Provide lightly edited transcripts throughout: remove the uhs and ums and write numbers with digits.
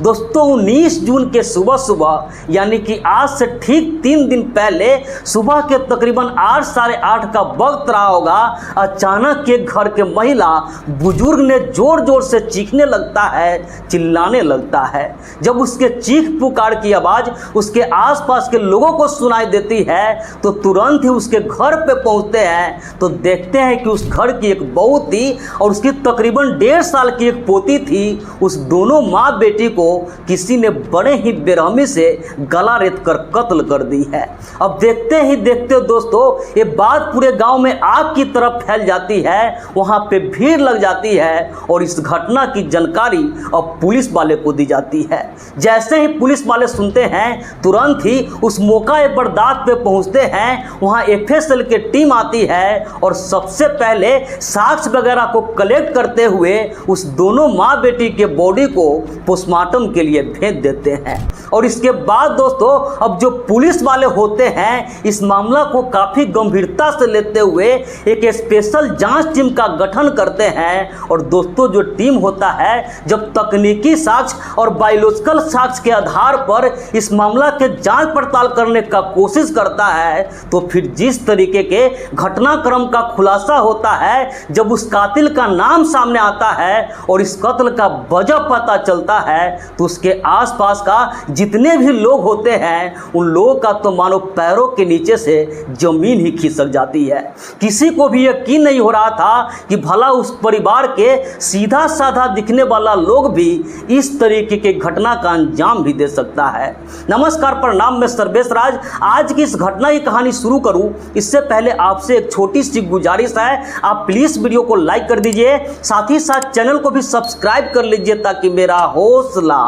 दोस्तों 19 जून के सुबह सुबह यानी कि आज से ठीक 3 दिन पहले सुबह के तकरीबन 8 साढ़े 8 का वक्त रहा होगा, अचानक एक घर के महिला बुजुर्ग ने जोर जोर से चीखने लगता है, चिल्लाने लगता है। जब उसके चीख पुकार की आवाज़ उसके आसपास के लोगों को सुनाई देती है तो तुरंत ही उसके घर पे पहुंचते हैं तो देखते हैं कि उस घर की एक बहू थी और उसकी तकरीबन 1.5 साल की एक पोती थी। उस दोनों माँ बेटी को किसी ने बड़े ही बेरहमी से गला रेत कर कत्ल कर दी है। अब देखते ही देखते दोस्तों ये बात पूरे गांव में आग की तरफ फैल जाती है, वहां पे भीड़ लग जाती है और इस घटना की जानकारी अब पुलिस वाले को दी जाती है। जैसे ही पुलिस वाले सुनते हैं तुरंत ही उस मौका बर्दाश्त पे पहुंचते हैं। वहां एफएसएल की टीम आती है और सबसे पहले साक्ष्य वगैरह को कलेक्ट करते हुए उस दोनों माँ बेटी के बॉडी को पोस्टमार्टम के लिए भेज देते हैं। और इसके बाद दोस्तों अब जो पुलिस वाले होते हैं इस मामला को काफ़ी गंभीरता से लेते हुए एक स्पेशल जांच टीम का गठन करते हैं। और दोस्तों जो टीम होता है जब तकनीकी साक्ष्य और बायोलॉजिकल साक्ष्य के आधार पर इस मामला के जांच पड़ताल करने का कोशिश करता है तो फिर जिस तरीके के घटनाक्रम का खुलासा होता है, जब उस कातिल का नाम सामने आता है और इस कत्ल का वजह पता चलता है तो उसके आसपास का जितने भी लोग होते हैं उन लोगों का तो मानो पैरों के नीचे से जमीन ही खिसक जाती है। किसी को भी यकीन नहीं हो रहा था कि भला उस परिवार के सीधा साधा दिखने वाला लोग भी इस तरीके के घटना का अंजाम भी दे सकता है। नमस्कार, प्रणाम, मैं सर्वेश राज। आज की इस घटना की कहानी शुरू करूं इससे पहले आपसे एक छोटी सी गुजारिश है, आप प्लीज़ वीडियो को लाइक कर दीजिए, साथ ही साथ चैनल को भी सब्सक्राइब कर लीजिए ताकि मेरा हौसला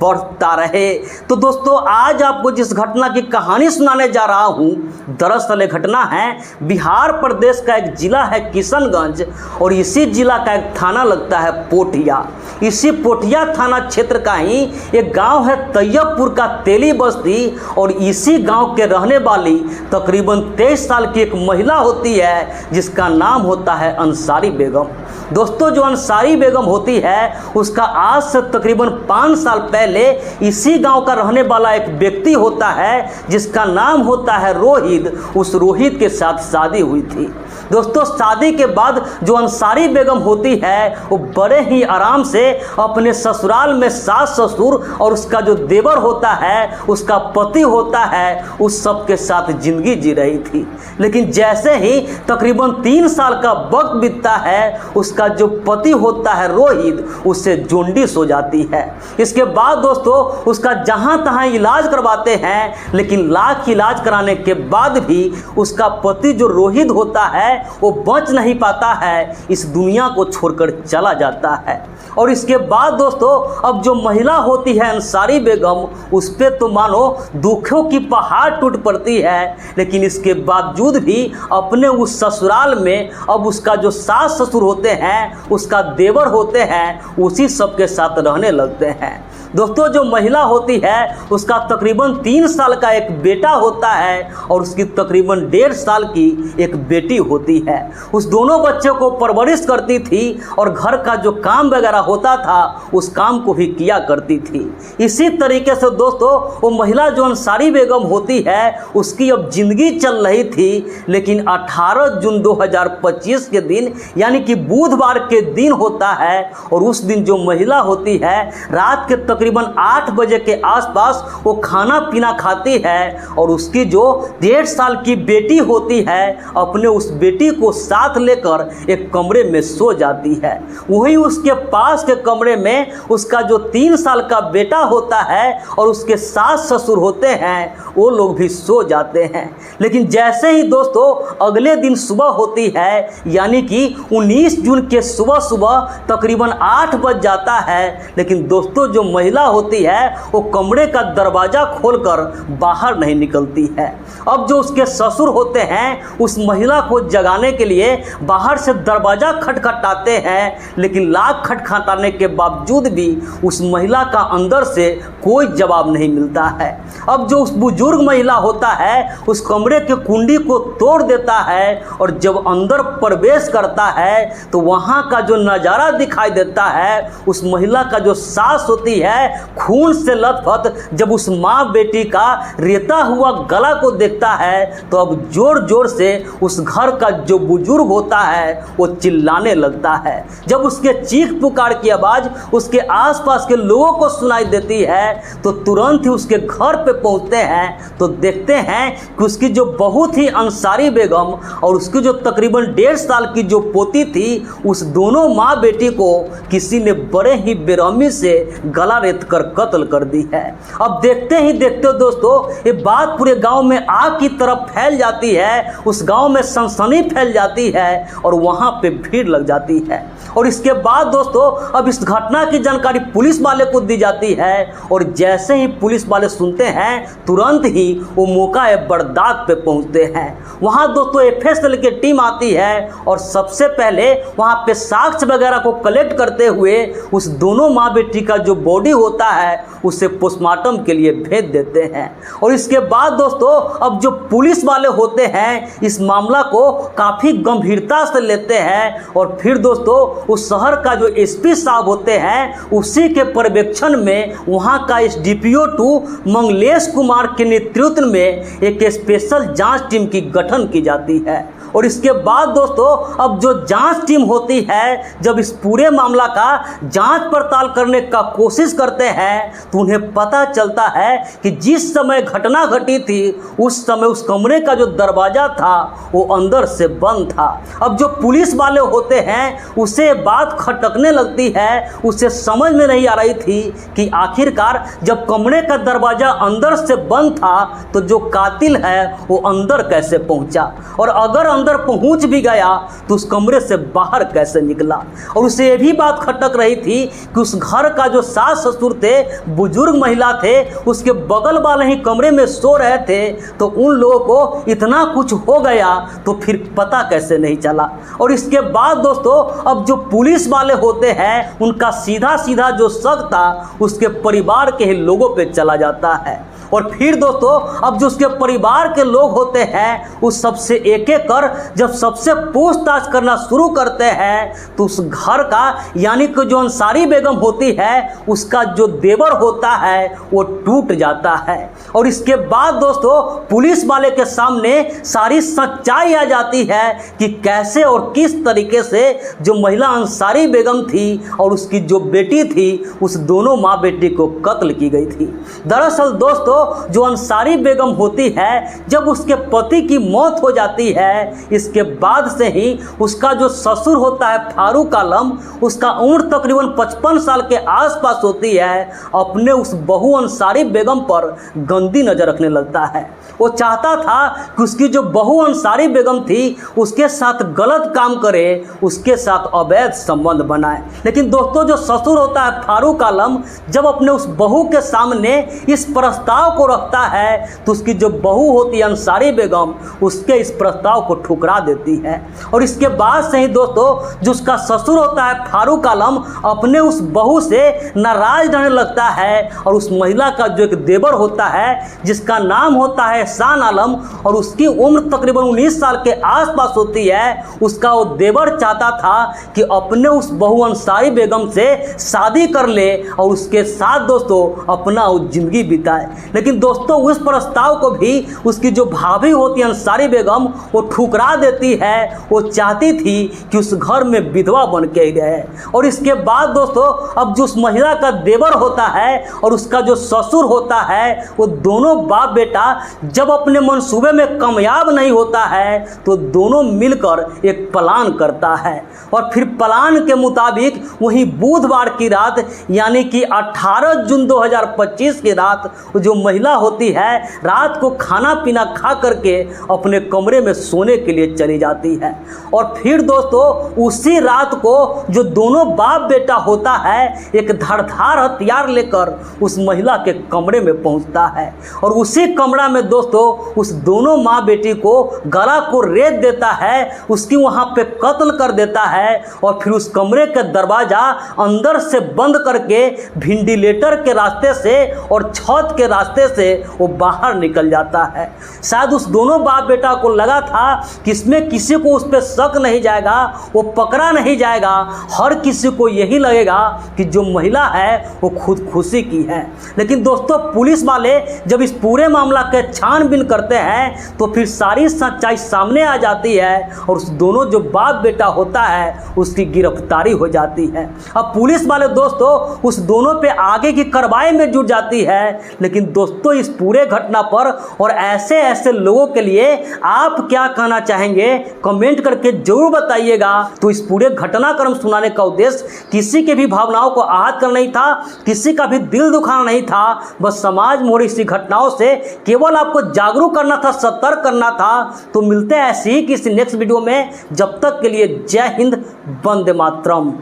बढ़ता रहे। तो दोस्तों आज आपको जिस घटना की कहानी सुनाने जा रहा हूं दरअसल ये घटना है बिहार प्रदेश का एक जिला है किशनगंज और इसी जिला का एक थाना लगता है पोठिया। इसी पोठिया थाना क्षेत्र का ही एक गांव है तैयबपुर का तेली बस्ती और इसी गांव के रहने वाली तकरीबन 23 साल की एक महिला होती है जिसका नाम होता है अंसारी बेगम। दोस्तों जो अंसारी बेगम होती है उसका आज से तकरीबन 5 साल पहले इसी गांव का रहने वाला एक व्यक्ति होता है जिसका नाम होता है रोहित। उस रोहित के साथ शादी हुई थी। दोस्तों शादी के बाद जो अंसारी बेगम होती है वो बड़े ही आराम से अपने ससुराल में सास ससुर और उसका जो देवर होता है उसका पति होता है उस सब के साथ जिंदगी जी रही थी। लेकिन जैसे ही तकरीबन 3 साल का वक्त बीतता है उसका जो पति होता है रोहित उससे जॉन्डिस हो जाती है। इसके बाद दोस्तों उसका जहां तहां इलाज करवाते हैं लेकिन लाख इलाज कराने के बाद भी उसका पति जो रोहित होता है वो बच नहीं पाता है, इस दुनिया को छोड़कर चला जाता है। और इसके बाद दोस्तों अब जो महिला होती है अंसारी बेगम उस पे तो मानो दुखों की पहाड़ टूट पड़ती है, लेकिन इसके बावजूद भी अपने उस ससुराल में अब उसका जो सास ससुर होते हैं उसका देवर होते हैं उसी सब के साथ रहने लगते हैं। दोस्तों जो महिला होती है उसका तकरीबन 3 साल का एक बेटा होता है और उसकी तकरीबन 1.5 साल की एक बेटी होती है। उस दोनों बच्चों को परवरिश करती थी और घर का जो काम वगैरह होता था उस काम को भी किया करती थी। इसी तरीके से दोस्तों वो महिला जो अंसारी बेगम होती है उसकी अब जिंदगी चल रही थी। लेकिन 18 जून 2025 के दिन यानी कि बुधवार के दिन होता है और उस दिन जो महिला होती है रात के तकरीबन 8 बजे के आसपास वो खाना पीना खाती है और उसकी जो 1.5 साल की बेटी होती है अपने उस बेटी को साथ लेकर एक कमरे में सो जाती है। वहीं उसके पास के कमरे में उसका जो 3 साल का बेटा होता है और उसके सास ससुर होते हैं वो लोग भी सो जाते हैं। लेकिन जैसे ही दोस्तों अगले दिन सुबह होती है यानी कि 19 जून के सुबह सुबह तकरीबन 8 बज जाता है, लेकिन दोस्तों जो महिला होती है वो कमरे का दरवाज़ा खोलकर बाहर नहीं निकलती है। अब जो उसके ससुर होते हैं उस महिला को जगाने के लिए बाहर से दरवाज़ा खटखटाते हैं, लेकिन लाख खटखटाने के बावजूद भी उस महिला का अंदर से कोई जवाब नहीं मिलता है। अब जो उस बुजुर्ग महिला होता है उस कमरे के कुंडी को तोड़ देता है और जब अंदर प्रवेश करता है तो वहाँ का जो नज़ारा दिखाई देता है, उस महिला का जो सास होती है खून से लथपथ, जब उस माँ बेटी का रेता हुआ गला को देखता है तो अब जोर जोर से उस घर का जो बुजुर्ग होता है वो चिल्लाने लगता है। जब उसके चीख पुकार की आवाज़ उसके आसपास के लोगों को सुनाई देती है तो तुरंत ही उसके घर पे पहुंचते हैं तो देखते हैं कि उसकी जो बहुत ही अंसारी बेगम और उसकी जो तकरीबन 1.5 साल की जो पोती थी, उस दोनों माँ बेटी को किसी ने बड़े ही बेरहमी से गला रेत कर कत्ल कर दी है। अब देखते ही देखते दोस्तों ये बात पूरे गांव में आग की तरफ फैल जाती है, उस गांव में सनसनी फैल जाती है और वहां पे भीड़ लग जाती है। और इसके बाद दोस्तों अब इस घटना की जानकारी पुलिस वाले को दी जाती है और जैसे ही पुलिस वाले सुनते हैं तुरंत ही वो मौका बर्दात पे पहुंचते हैं। वहां दोस्तों एफएसएल की टीम आती है और सबसे पहले वहां पे साक्ष्य वगैरह को कलेक्ट करते हुए उस दोनों माँ बेटी का जो बॉडी होता है उसे पोस्टमार्टम के लिए भेज देते हैं। और इसके बाद दोस्तों अब जो पुलिस वाले होते हैं इस मामला को काफ़ी गंभीरता से लेते हैं और फिर दोस्तों उस शहर का जो एसपी साहब होते हैं उसी के पर्यवेक्षण में वहां का एसडीपीओ 2 मंगलेश कुमार के नेतृत्व में एक स्पेशल जांच टीम की गठन की जाती है। और इसके बाद दोस्तों अब जो जांच टीम होती है जब इस पूरे मामला का जांच पड़ताल करने का कोशिश करते हैं तो उन्हें पता चलता है कि जिस समय घटना घटी थी उस समय उस कमरे का जो दरवाज़ा था वो अंदर से बंद था। अब जो पुलिस वाले होते हैं उसे बात खटकने लगती है, उसे समझ में नहीं आ रही थी कि आखिरकार जब कमरे का दरवाज़ा अंदर से बंद था तो जो कातिल है वो अंदर कैसे पहुंचा, और अगर अंदर पहुंच भी गया तो उस कमरे से बाहर कैसे निकला। और उसे ये भी बात खटक रही थी कि उस घर का जो सास ससुर थे, बुजुर्ग महिला थे, उसके बगल वाले ही कमरे में सो रहे थे, तो उन लोगों को इतना कुछ हो गया तो फिर पता कैसे नहीं चला। और इसके बाद दोस्तों अब जो पुलिस वाले होते हैं उनका सीधा सीधा जो शक था उसके परिवार के ही लोगों पे चला जाता है। और फिर दोस्तों अब जो उसके परिवार के लोग होते हैं उस सबसे एक एक कर जब सबसे पूछताछ करना शुरू करते हैं तो उस घर का यानी कि जो अंसारी बेगम होती है उसका जो देवर होता है वो टूट जाता है। और इसके बाद दोस्तों पुलिस वाले के सामने सारी सच्चाई आ जाती है कि कैसे और किस तरीके से जो महिला अंसारी बेगम थी और उसकी जो बेटी थी उस दोनों माँ बेटी को कत्ल की गई थी। दरअसल दोस्तों जो अंसारी बेगम होती है जब उसके पति की मौत हो जाती है इसके बाद से ही उसका जो ससुर होता है फारूक आलम, उसका उम्र तकरीबन 55 साल के आसपास होती है, अपने उस बहू अंसारी बेगम पर गंदी नज़र रखने लगता है। वो चाहता था कि उसकी जो बहू अंसारी बेगम थी उसके साथ गलत काम करे, उसके साथ अवैध संबंध बनाए। लेकिन दोस्तों जो ससुर होता है फारूक आलम जब अपने उस बहू के सामने इस प्रस्ताव को रखता है तो उसकी जो बहू होती है अंसारी बेगम उसके इस प्रस्ताव को ठुकरा देती है। और इसके बाद से ही दोस्तों जो उसका ससुर होता है फारूक आलम अपने उस बहू से नाराज रहने लगता है और उस महिला का जो एक देवर होता है जिसका नाम होता है एहसान आलम और उसकी उम्र तकरीबन 19 साल के आसपास होती है, उसका वो देवर चाहता था कि अपने उस बहू अंसारी बेगम से शादी कर ले और उसके साथ दोस्तों अपना वो जिंदगी बिताए। लेकिन दोस्तों उस प्रस्ताव को भी उसकी जो भाभी होती है अंसारी बेगम वो ठुकरा देती है। वो चाहती थी कि उस घर में विधवा बन के रहे। और इसके बाद दोस्तों अब जो उस महिला का देवर होता है और उसका जो ससुर होता है वो दोनों बाप बेटा जब अपने मंसूबे में कामयाब नहीं होता है तो दोनों मिलकर एक प्लान करता है। और फिर प्लान के मुताबिक वही बुधवार की रात यानी कि 18 जून 2025 की रात जो महिला होती है रात को खाना पीना खा करके अपने कमरे में सोने के लिए चली जाती है। और फिर दोस्तों उसी रात को जो दोनों बाप बेटा होता है एक धारदार हथियार लेकर उस महिला के कमरे में पहुंचता है और उसी कमरा में दोस्तों उस दोनों माँ बेटी को गला को रेत देता है, उसकी वहाँ पे कत्ल कर देता है और फिर उस कमरे का दरवाज़ा अंदर से बंद करके वेंटिलेटर के रास्ते से और छत के रास्ते से वो बाहर निकल जाता है। शायद उस दोनों बाप बेटा को लगा था कि इसमें किसी को उस पर शक नहीं जाएगा, वो पकड़ा नहीं जाएगा, हर किसी को यही लगेगा कि जो महिला है वो खुदकुशी की है। लेकिन दोस्तों पुलिस वाले जब इस पूरे मामला के छानबीन करते हैं तो फिर सारी सच्चाई सामने आ जाती है और उस दोनों जो बाप बेटा होता है उसकी गिरफ्तारी हो जाती है। अब पुलिस वाले दोस्तों उस दोनों पे आगे की कार्रवाई में जुट जाती है। लेकिन दोस्तों इस पूरे घटना पर और ऐसे ऐसे लोगों के लिए आप क्या कहना चाहेंगे कमेंट करके जरूर बताइएगा। तो इस पूरे घटनाक्रम सुनाने का उद्देश्य किसी के भी भावनाओं को आहत करना नहीं था, किसी का भी दिल दुखाना नहीं था, बस समाज में हो रही इसी घटनाओं से केवल आपको जागरूक करना था, सतर्क करना था। तो मिलते हैं ऐसे ही किसी नेक्स्ट वीडियो में, जब तक के लिए जय हिंद, वंदे मातरम।